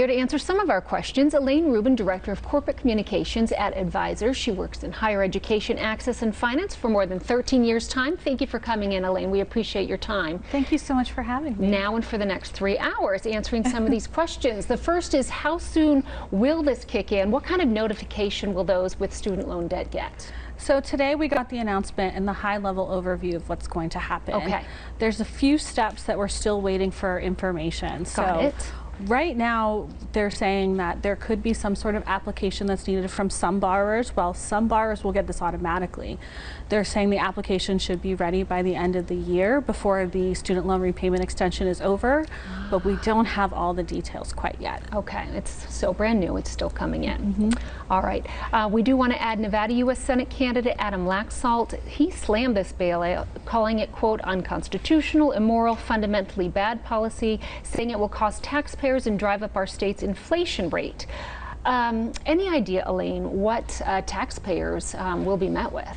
Here to answer some of our questions, Elaine Rubin, Director of Corporate Communications at Edvisor. She works in higher education, access, and finance for more than 13 years' time. Thank you for coming in, Elaine. We appreciate your time. Thank you so much for having me. Now and for the next 3 hours, answering some of these questions. The first is, how soon will this kick in? What kind of notification will those with student loan debt get? So today we got the announcement and the high-level overview of what's going to happen. Okay. There's a few steps that we're still waiting for information. Got it. Right now, they're saying that there could be some sort of application that's needed from some borrowers. Well, some borrowers will get this automatically. They're saying the application should be ready by the end of the year before the student loan repayment extension is over, but we don't have all the details quite yet. Okay, it's so brand new, it's still coming in. All right, we do want to add Nevada U.S. Senate candidate Adam Laxalt. He slammed this bill, calling it, quote, unconstitutional, immoral, fundamentally bad policy, saying it will cost taxpayers and drive up our state's inflation rate. Any idea, Elaine, what taxpayers will be met with?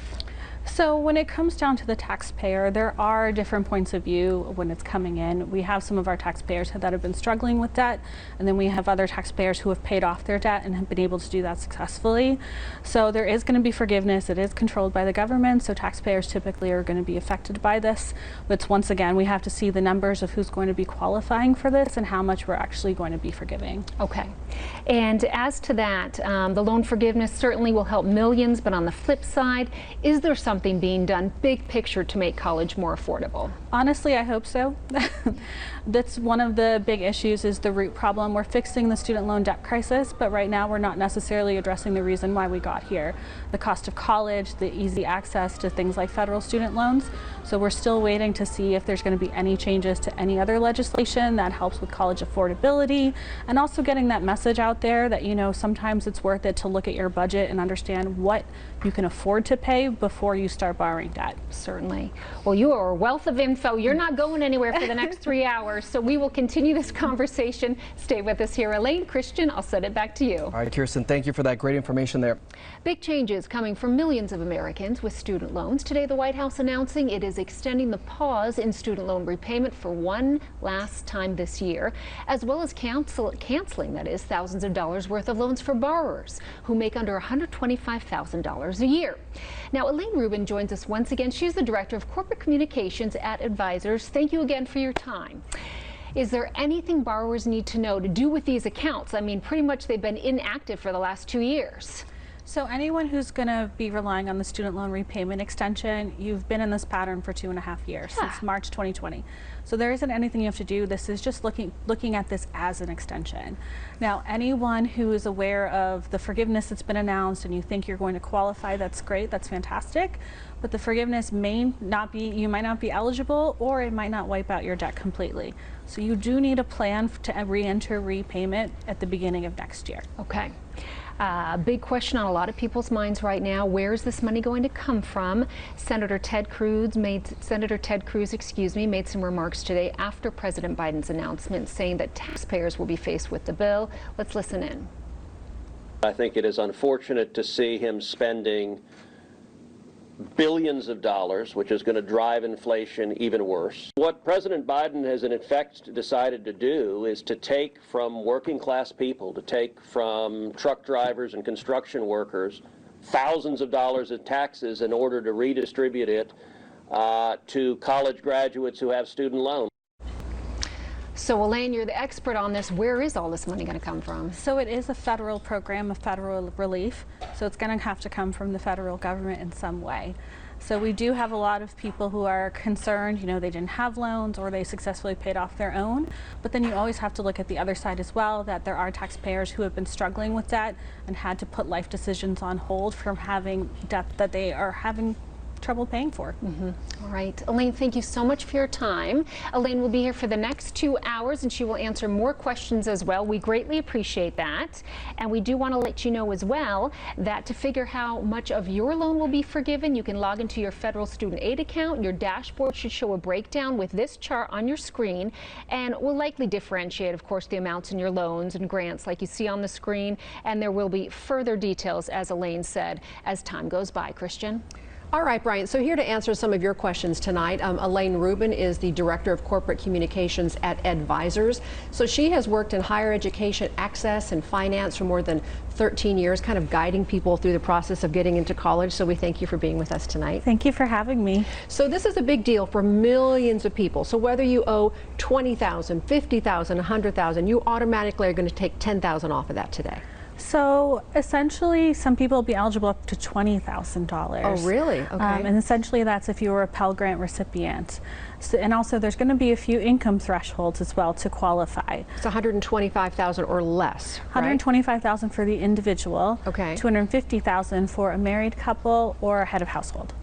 So when it comes down to the taxpayer, there are different points of view when it's coming in. We have some of our taxpayers that have been struggling with debt, and then we have other taxpayers who have paid off their debt and have been able to do that successfully. So there is going to be forgiveness. It is controlled by the government, so taxpayers typically are going to be affected by this. But once again, we have to see the numbers of who's going to be qualifying for this and how much we're actually going to be forgiving. Okay. And as to that, the loan forgiveness certainly will help millions, but on the flip side, is there something being done big picture to make college more affordable? Honestly, I hope so. That's one of the big issues, is the root problem. We're fixing the student loan debt crisis, but right now we're not necessarily addressing the reason why we got here. The cost of college, the easy access to things like federal student loans. So we're still waiting to see if there's going to be any changes to any other legislation that helps with college affordability, and also getting that message out there that, you know, sometimes it's worth it to look at your budget and understand what you can afford to pay before you start borrowing debt. Certainly. Well, you are a wealth of info. You're not going anywhere for the next 3 hours, so we will continue this conversation. Stay with us here. Elaine, Christian, I'll send it back to you. All right, Kirsten, thank you for that great information there. Big changes coming for millions of Americans with student loans. Today, the White House announcing it is extending the pause in student loan repayment for one last time this year, as well as canceling, that is, thousands of dollars worth of loans for borrowers who make under $125,000 a year. Now, Elaine Rubin joins us once again. She's the Director of Corporate Communications at Edvisors. Thank you again for your time. Is there anything borrowers need to know to do with these accounts? I mean, pretty much they've been inactive for the last 2 years. So anyone who's going to be relying on the student loan repayment extension, you've been in this pattern for 2.5 years, since March 2020. So there isn't anything you have to do. This is just looking at this as an extension. Now, anyone who is aware of the forgiveness that's been announced and you think you're going to qualify, that's great, that's fantastic. But the forgiveness may not be, you might not be eligible, or it might not wipe out your debt completely. So you do need a plan to re-enter repayment at the beginning of next year. Okay. Big question on a lot of people's minds right now. Where is this money going to come from? Senator Ted Cruz made some remarks today after President Biden's announcement, saying that taxpayers will be faced with the bill. Let's listen in. I think it is unfortunate to see him spending billions of dollars, which is going to drive inflation even worse. What President Biden has in effect decided to do is to take from working class people, to take from truck drivers and construction workers thousands of dollars in taxes in order to redistribute it to college graduates who have student loans. So, Elaine, you're the expert on this. Where is all this money going to come from? So it is a federal program, a federal relief. So it's going to have to come from the federal government in some way. So we do have a lot of people who are concerned, you know, they didn't have loans or they successfully paid off their own. But then you always have to look at the other side as well, that there are taxpayers who have been struggling with debt and had to put life decisions on hold from having debt that they are having trouble paying for. All right. Elaine, thank you so much for your time. Elaine will be here for the next 2 hours, and she will answer more questions as well. We greatly appreciate that. And we do want to let you know as well that to figure how much of your loan will be forgiven, you can log into your federal student aid account. Your dashboard should show a breakdown with this chart on your screen, and will likely differentiate, of course, the amounts in your loans and grants like you see on the screen. And there will be further details, as Elaine said, as time goes by. Christian? All right, Brian, so here to answer some of your questions tonight, Elaine Rubin is the Director of Corporate Communications at Edvisors. So she has worked in higher education access and finance for more than 13 years, kind of guiding people through the process of getting into college. So we thank you for being with us tonight. Thank you for having me. So this is a big deal for millions of people. So whether you owe $20,000, $50,000, $100,000, you automatically are going to take $10,000 off of that today. So essentially, some people will be eligible up to $20,000. Oh, really? Okay. And essentially, that's if you were a Pell Grant recipient. So, and also, there's going to be a few income thresholds as well to qualify. It's $125,000 or less. $125,000 for the individual. Okay. $250,000 for a married couple or a head of household.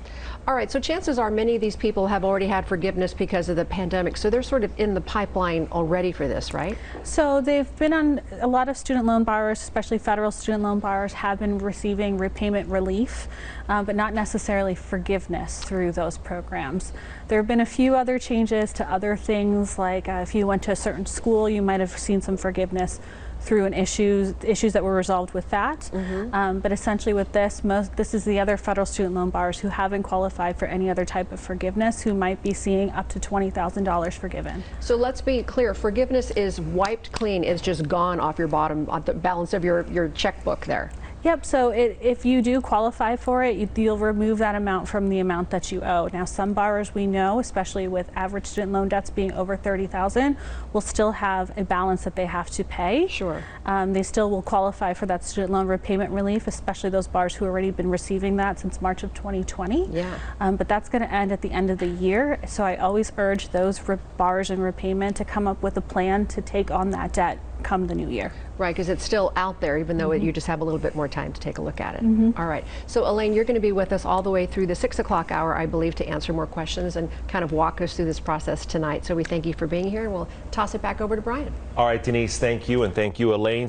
All right, so chances are many of these people have already had forgiveness because of the pandemic, so they're sort of in the pipeline already for this, right? So they've been on, a lot of student loan borrowers, especially federal student loan borrowers, have been receiving repayment relief, but not necessarily forgiveness through those programs. There have been a few other changes to other things, like if you went to a certain school, you might have seen some forgiveness through an issues that were resolved with that. But essentially with this, this is the other federal student loan borrowers who haven't qualified for any other type of forgiveness who might be seeing up to $20,000 forgiven. So let's be clear, forgiveness is wiped clean, it's just gone off your bottom, off the balance of your checkbook there. Yep, so if you do qualify for it, you'll remove that amount from the amount that you owe. Now, some borrowers we know, especially with average student loan debts being over $30,000, will still have a balance that they have to pay. Sure. They still will qualify for that student loan repayment relief, especially those borrowers who have already been receiving that since March of 2020. Yeah. But that's going to end at the end of the year, so I always urge those borrowers in repayment to come up with a plan to take on that debt come the new year. Right, because it's still out there, even though you just have a little bit more time to take a look at it. All right, so Elaine, you're going to be with us all the way through the 6 o'clock hour, I believe, to answer more questions and kind of walk us through this process tonight. So we thank you for being here, and we'll toss it back over to Brian. All right, Denise, thank you, and thank you, Elaine.